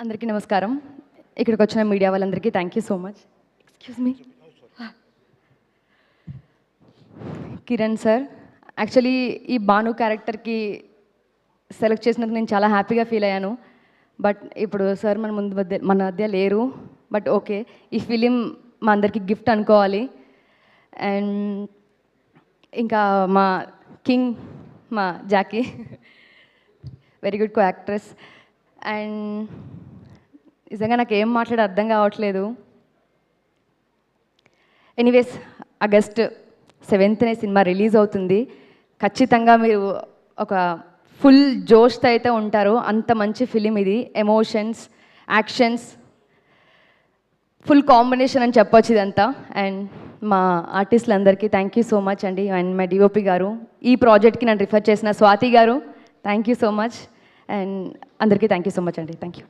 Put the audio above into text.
అందరికీ నమస్కారం. ఇక్కడికి వచ్చిన మీడియా వాళ్ళందరికీ thank you so much. Excuse me. Kiran sir, actually ఈ భాను క్యారెక్టర్కి సెలెక్ట్ చేసినందుకు నేను చాలా హ్యాపీగా ఫీల్ అయ్యాను. బట్ ఇప్పుడు సార్ మన మధ్య లేరు. బట్ ఓకే, ఈ ఫిలిం మా అందరికీ గిఫ్ట్ అనుకోవాలి. అండ్ ఇంకా మా కింగ్ మా Jackie, very good co actress. And నిజంగా నాకు ఏం మాట్లాడే అర్థం కావట్లేదు. Anyways, August 7th cinema release అవుతుంది. ఖచ్చితంగా మీరు ఒక ఫుల్ జోష్తో అయితే ఉంటారు. అంత మంచి ఫిలిం ఇది. ఎమోషన్స్, యాక్షన్స్, ఫుల్ కాంబినేషన్ అని చెప్పొచ్చు ఇదంతా. అండ్ మా ఆర్టిస్టులందరికీ థ్యాంక్ యూ సో మచ్ అండి. అండ్ మా డిఓపి గారు, ఈ ప్రాజెక్ట్కి నన్ను రిఫర్ చేసిన స్వాతి గారు, thank you so much. And అందరికీ థ్యాంక్ యూ సో మచ్ అండి. Thank you.